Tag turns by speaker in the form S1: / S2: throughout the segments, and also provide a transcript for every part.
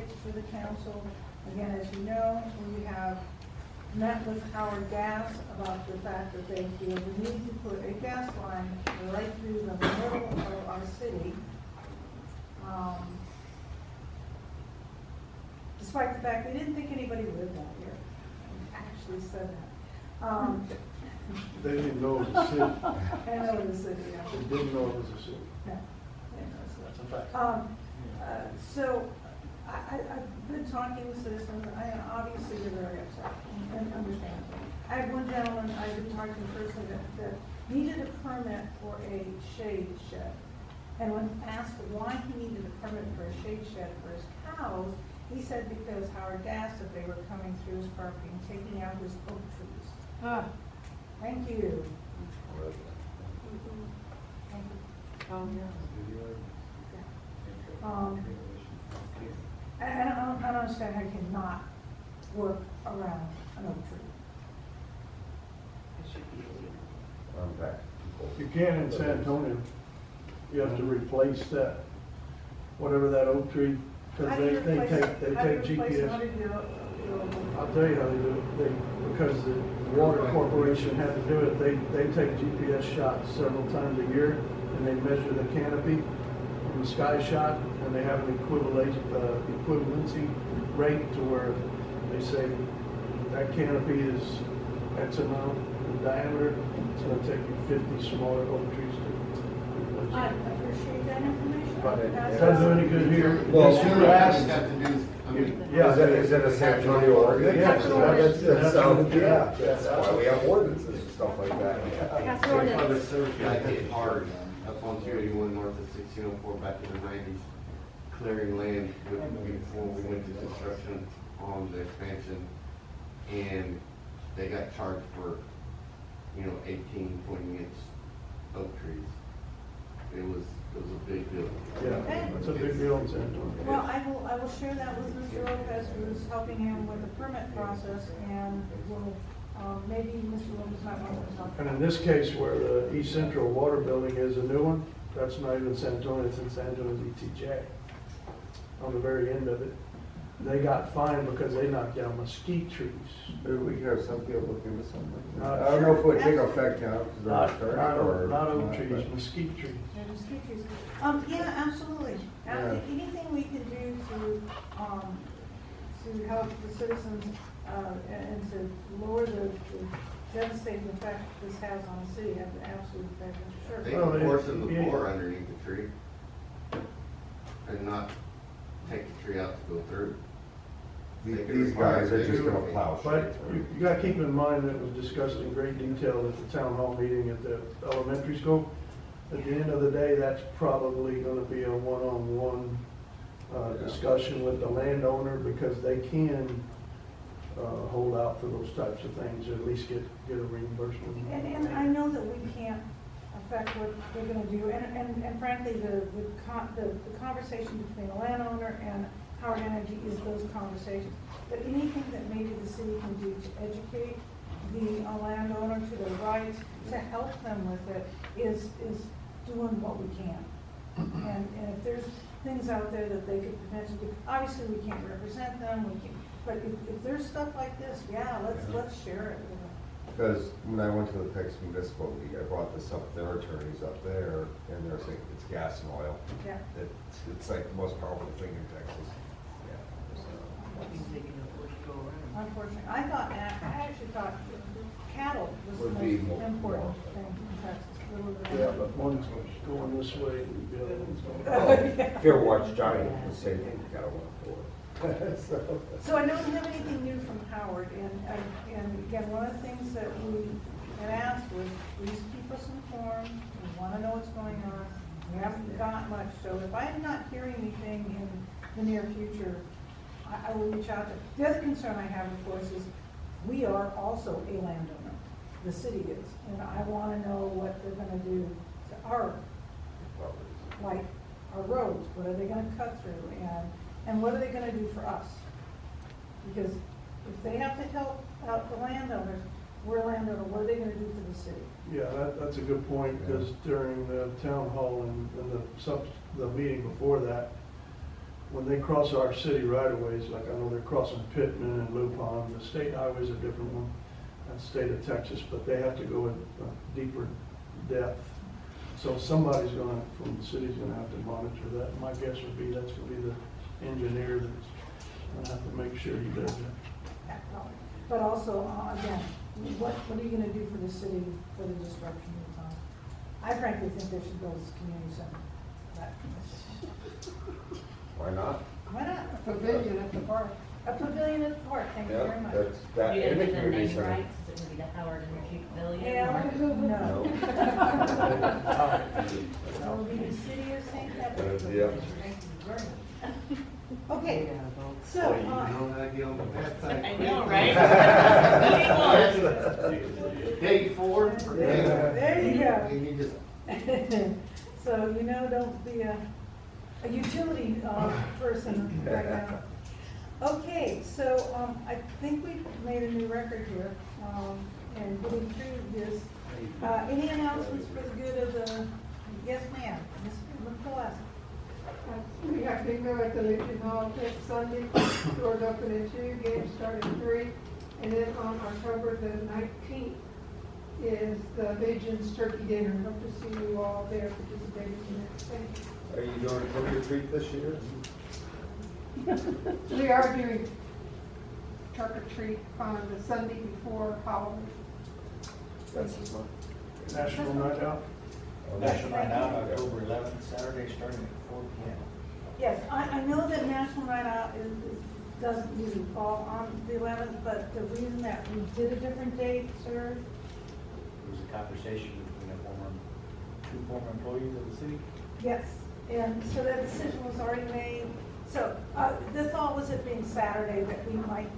S1: update for the council. Again, as you know, we have met with Howard Gas about the fact that they feel we need to put a gas line right through the middle of our city. Despite the fact they didn't think anybody lived out here. They actually said that.
S2: They didn't know it was a city.
S1: I know it was a city, yeah.
S2: They didn't know it was a city.
S1: Yeah, they know it's
S2: That's a fact.
S1: So I've been talking with citizens. Obviously they're very upset and understandable. I have one gentleman I've been talking to personally that needed a permit for a shade shed. And when asked why he needed a permit for a shade shed for his cows, he said because Howard Gas, that they were coming through his property and taking out his oak trees. Thank you. Thank you. And I don't understand how you cannot work around an oak tree.
S3: It should be illegal.
S2: You can in San Antonio. You have to replace that, whatever that oak tree, because they take GPS.
S1: How do you do it?
S2: I'll tell you how they do it. Because the water corporation had to do it, they take GPS shots several times a year, and they measure the canopy from the sky shot, and they have an equivalency rate to where they say that canopy is X amount in diameter. It's going to take you 50 smaller oak trees to replace.
S1: I appreciate that information.
S2: But it doesn't do any good here.
S4: Well,
S2: If you
S4: sure,
S2: ask-
S4: Yeah, is it a San Antonio ordinance?
S2: Yes,
S4: That's why we have ordinances and stuff like that.
S5: Public service got hit hard up on 281 north of 1604 back in the 90s, clearing land before we went to construction on the expansion, and they got charged for, 18, 20-inch oak trees. It was a big deal.
S2: Yeah, that's a big deal in San Antonio.
S1: Well, I will share that with Mr. Lopez, who's helping him with the permit process, and will, maybe Mr. Lopez might want to talk.
S2: And in this case, where the East Central Water Building is a new one, that's not even San Antonio, it's in San Antonio's ETJ, on the very end of it. They got fined because they knocked down mesquite trees.
S4: Maybe we could have some people look into something.
S2: Not
S4: I don't know if it would take effect now, because they're
S2: Not
S4: starting, or.
S2: not oak trees, mesquite trees.
S1: Yeah, just keep trees. Yeah, absolutely.
S4: Yeah.
S1: Anything we can do to help the citizens, and to lower the devastating effect this has on the city, have the absolute effect, I'm
S5: They
S1: sure.
S2: Well,
S5: can force the
S2: yeah.
S5: bore underneath the tree and not take the tree out to go through.
S4: These guys are just gonna plow
S2: But
S4: straight
S2: you
S4: through.
S2: gotta keep in mind that it was discussed in great detail at the town hall meeting at the elementary school. At the end of the day, that's probably gonna be a one-on-one discussion with the landowner, because they can hold out for those types of things, or at least get a reimbursement.
S1: And I know that we can't affect what they're gonna do, and frankly, the conversation between the landowner and Howard Energy is those conversations. But anything that maybe the city can do to educate the landowner to their rights, to help them with it, is doing what we can. And if there's things out there that they could potentially do, obviously we can't represent them, but if there's stuff like this, yeah, let's share it with them.
S4: Because when I went to the Texas Municipal League, I brought this up, their attorneys up there, and they're saying it's gas and oil.
S1: Yeah.
S4: It's like the most powerful thing in Texas.
S1: Unfortunately, I actually thought cattle was the
S4: Would be
S1: most
S4: more-
S1: important
S4: more.
S1: thing in Texas.
S2: Yeah, but one's going this way, and the other one's going.
S4: If you ever watch Johnny, the same thing, you gotta look for it.
S1: So I don't have anything new from Howard, and again, one of the things that we had asked was, please keep us informed, we want to know what's going on. We haven't got much, so if I'm not hearing anything in the near future, I will reach out to. The other concern I have, of course, is we are also a landowner, the city is, and I want to know what they're going to do to our, like, our roads, what are they going to cut through, and what are they going to do for us? Because if they have to help out the landowners, we're a landowner, what are they going to do for the city?
S2: Yeah, that's a good point, because during the town hall and the meeting before that, when they cross our city right of ways, like I know they're crossing Pittman and Lupon, the state highway's a different one, that's state of Texas, but they have to go in deeper depth. So somebody's gonna, from the city's gonna have to monitor that. My guess would be that's gonna be the engineer that's gonna have to make sure he does that.
S1: Yeah, no. But also, again, what are you gonna do for the city for the disruption of the time? I frankly think they should build this community center.
S4: Why not?
S1: Why not?
S6: A pavilion at the park.
S1: A pavilion at the park, thank you very
S4: Yeah,
S1: much.
S4: that's, that
S7: You
S4: in the
S7: gonna give them
S4: community
S7: name
S4: center.
S7: rights, is it gonna be the Howard Energy Pavilion?
S1: Yeah,
S7: or-
S1: no. That will be the city of St. Edward.
S4: Yeah.
S1: Thank you very much. Okay, so,
S5: Oh, you know how to get on the bad side.
S7: I know, right?
S5: Day 4.
S1: there you go.
S5: And you just,
S1: So, don't be a utility person right now. Okay, so I think we've made a new record here, and getting through this. Any announcements for the good of the, yes ma'am, Ms. McCollum?
S6: We have bingo at the Legion Hall this Sunday, doors open at 2, games start at 3. And then on October the 19th is the Legion's Turkey Dinner. Hope to see you all there participating in that. Thank you.
S4: Are you doing a trick or treat this year?
S6: We are doing trunk or treat on the Sunday before Halloween.
S4: That's this month.
S2: National Night Out?
S8: National Night Out, October 11th, Saturday, starting at 4 p.m.
S1: Yes, I know that National Night Out doesn't usually fall on the 11th, but the reason that we did a different date, sir,
S8: There was a conversation between two former employees of the city.
S1: yes, and so that decision was already made. So the thought was it being Saturday that we might,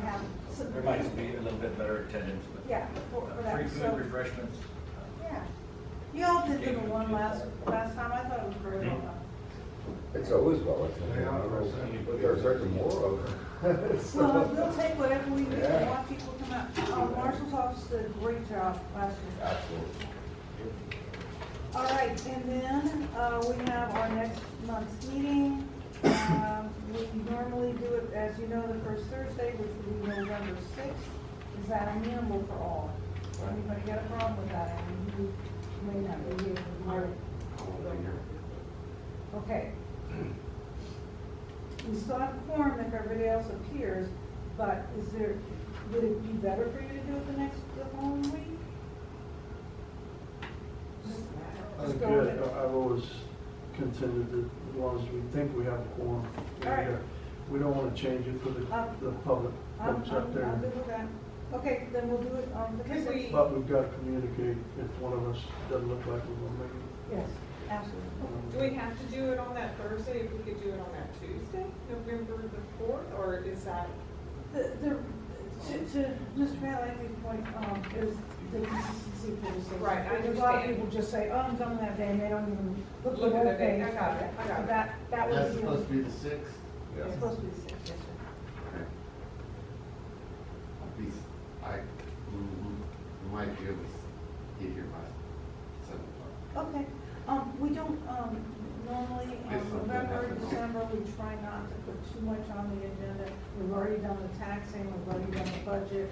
S1: have some.
S8: There might be a little bit better attendance, but
S1: Yeah, for that.
S8: free
S1: So,
S8: food, refreshments.
S1: yeah. You all did the one last time. I thought it was very well done.
S4: It's always well attended. I don't know, but there's certainly more of them.
S1: Well, we'll take whatever we need.
S4: Yeah.
S1: We want people to come out. Marshall's office did a great job last year.
S4: Absolutely.
S1: All right, and then we have our next month's meeting. We normally do it, as you know, the first Thursday, which will be November 6th. Is that amenable for all? Anybody got a problem with that? I mean, you may not be here. Okay. We still have a quorum if everybody else appears, but would it be better for you to do it the following week? Just go with it.
S2: I've always contended that as long as we think we have a quorum,
S1: All right.
S2: we don't want to change it for the public
S1: I'm
S2: folks up there.
S1: good with that. Okay, then we'll do it on the
S9: Could we-
S1: 6th.
S2: But we've got to communicate if one of us doesn't look like we're going to make it.
S1: Yes, absolutely.
S9: Do we have to do it on that Thursday, if we could do it on that Tuesday, November the 4th, or is that?
S1: To Mr. Malady's point, is the consistency for the city.
S9: Right, I
S1: There's a lot of
S9: understand.
S1: people just say, oh, I'm done with that day, and they don't even look
S9: Look
S1: the
S9: at
S1: whole
S9: the day.
S1: page.
S9: I got it.
S1: So that would
S5: that's
S1: be.
S5: supposed to be the 6th.
S4: Yeah.
S1: It's supposed to be the 6th, yes, sir.
S5: We might be able to get here by 7 o'clock.
S1: Okay, we don't, normally,
S5: If something
S1: November,
S5: happens.
S1: December, we try not to put too much on the agenda. We've already done the taxing, we've already done the budget,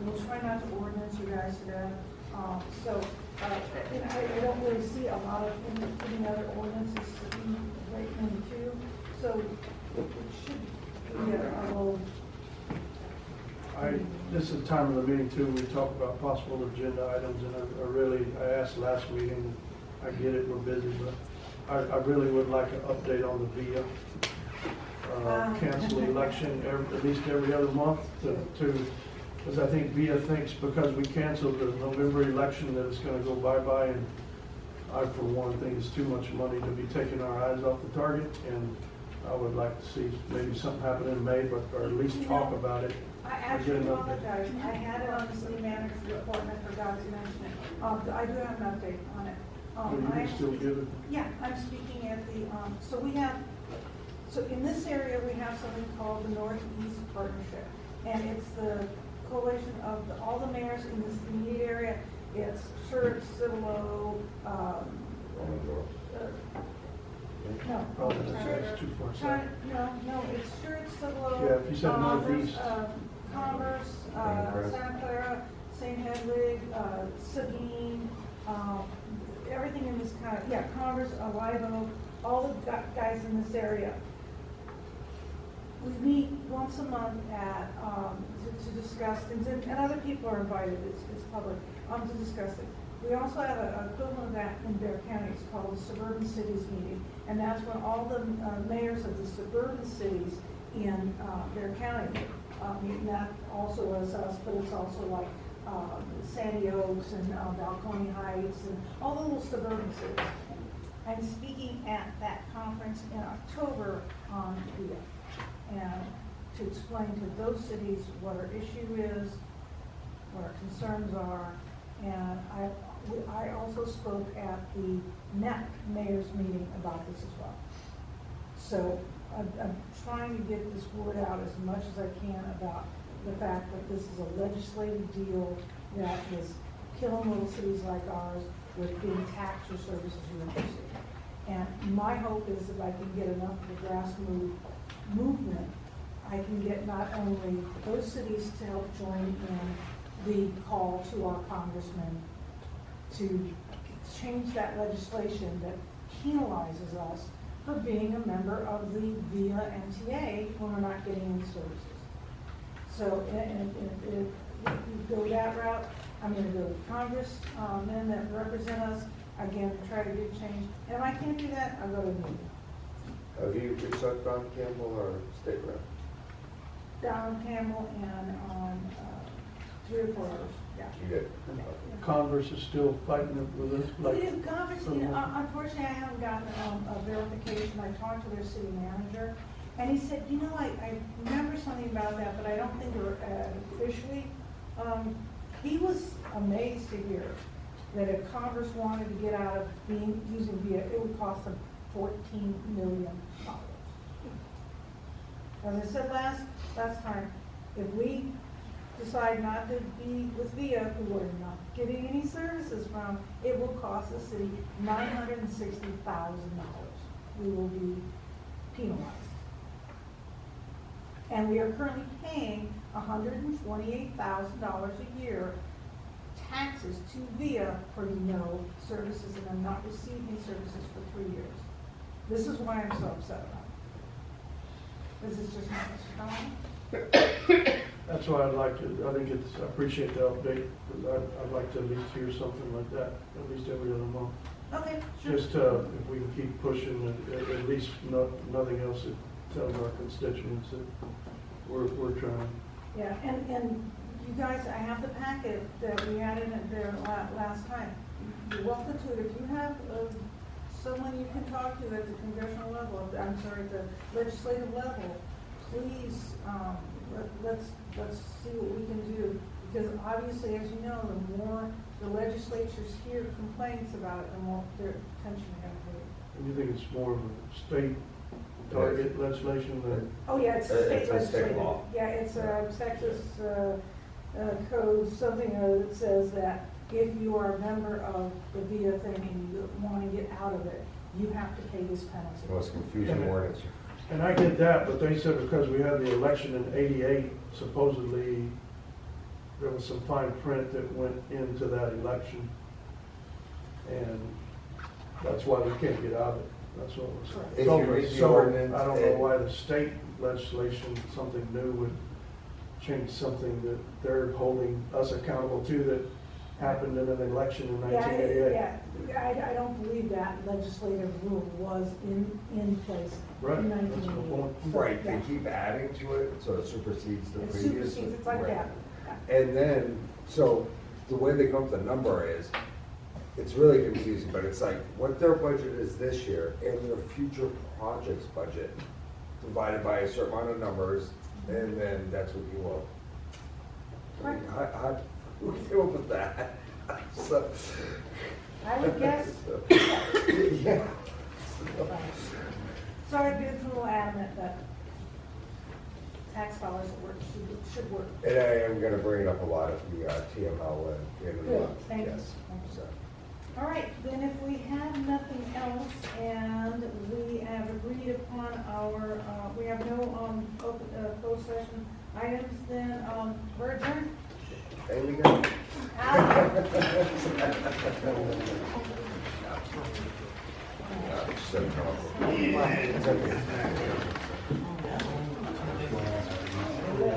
S1: we'll try not to ordinance you guys to death. I don't really see a lot of any other ordinances right in the queue, so it should be a little.
S2: This is the time of the meeting too, we talk about possible agenda items, and I asked last meeting, I get it, we're busy, but I really would like an update on the VIA. Cancel the election at least every other month because I think VIA thinks because we canceled the November election that it's gonna go bye-bye, and I, for one, think it's too much money to be taking our eyes off the target, and I would like to see maybe something happen in May, or at least talk about it.
S1: I actually apologize, I had it on the city manager's report and I forgot to mention it. I do have an update on it.
S2: Well, you can still give it.
S1: Yeah, I'm speaking at the, so in this area, we have something called the Northeast Partnership. And it's the coalition of all the mayors in this immediate area. It's Church, Civilo, No.
S2: Probably that's too far south.
S1: No, it's sure it's the little.
S2: Yeah, if you said northeast.
S1: Commerce,
S4: Crest.
S1: Santa Clara, St. Hedwig, Sabine, everything in this kind of, yeah, Commerce, Live Oak, all the guys in this area. We meet once a month at, to discuss things, and other people are invited, it's public, to discuss it. We also have a equivalent of that in Bear County, it's called the Suburban Cities Meeting, and that's when all the mayors of the suburban cities in Bear County meet, and that also is us, but it's also like Sandy Oaks and Balcony Heights and all the little suburban cities. I'm speaking at that conference in October on VIA, and to explain to those cities what our issue is, what our concerns are, and I also spoke at the NEC mayor's meeting about this as well. So I'm trying to get this word out as much as I can about the fact that this is a legislative deal that is killing little cities like ours with being taxed for services you're interested in. And my hope is that I can get enough of the grassroots movement, I can get not only those cities to help join in the call to our congressman to change that legislation that penalizes us for being a member of the VIA MTA when we're not getting any services. So, and if you go that route, I'm gonna go to Congress, men that represent us, again, to try to get change. And if I can't do that, I'll go to the meeting.
S4: Have you reached out to Don Campbell or State Rep?
S1: Don Campbell and on 3 or 4 hours, yeah.
S4: You did?
S2: Congress is still fighting it with us, like.
S1: We did Congress, unfortunately, I haven't gotten a verification. I talked to their city manager, and he said, you know, I remember something about that, but I don't think they were officially. He was amazed to hear that if Congress wanted to get out of using VIA, it would cost them $14 million. As I said last time, if we decide not to be with VIA, who we're not getting any services from, it will cost the city $960,000. We will be penalized. And we are currently paying $128,000 a year taxes to VIA for no services, and I'm not receiving services for 3 years. This is why I'm so upset about it. This is just not strong.
S2: That's why I'd like to, I appreciate the update, because I'd like to at least hear something like that, at least every other month.
S1: Okay, sure.
S2: Just, if we can keep pushing, at least nothing else that tells our constituents that we're trying.
S1: Yeah, and you guys, I have the packet that we had in it there last time. You're welcome to it. If you have someone you can talk to at the congressional level, at the legislative level, please, let's see what we can do. Because obviously, as you know, the more the legislatures hear complaints about it, the more their attention they're going to pay.
S2: And you think it's more of a state target legislation than?
S1: Oh, yeah, it's
S4: It's
S1: state
S4: a state
S1: legislative.
S4: law.
S1: Yeah, it's Texas code, something that says that if you are a member of the VIA thing and you want to get out of it, you have to pay this penalty.
S4: Most confusing ordinance.
S2: And I get that, but they said because we had the election in '88, supposedly there was some fine print that went into that election. And that's why we can't get out of it. That's what was.
S1: Correct.
S4: If you read the
S2: So,
S4: ordinance,
S2: I don't know
S4: it-
S2: why the state legislation, something new would change something that they're holding us accountable to that happened in an election in 1988.
S1: Yeah, I don't believe that legislative rule was in place
S2: Right,
S1: in
S2: that's my
S1: 1988.
S2: point.
S1: So,
S4: Right,
S1: yeah.
S4: they keep adding to it, so it supersedes the
S1: It
S4: previous.
S1: supersedes, it's like
S4: Right.
S1: that.
S4: And then, so the way they come up with the number is, it's really confusing, but it's like what their budget is this year and their future projects budget divided by a certain amount of numbers, and then that's what you will.
S1: Right.
S4: Who came up with that? So,
S1: I would guess,
S4: yeah.
S1: so I've been a little adamant that tax dollars at work should work.
S4: And I am gonna bring it up a lot at the TML at the end of the
S1: Good,
S4: month.
S1: thank you.
S4: Yes.
S1: Thank you.
S4: So,
S1: All right, then if we have nothing else and we have agreed upon our, we have no, open, closed session items, then, we're adjourned.
S4: There we go.
S1: Out.
S4: Should've come up with-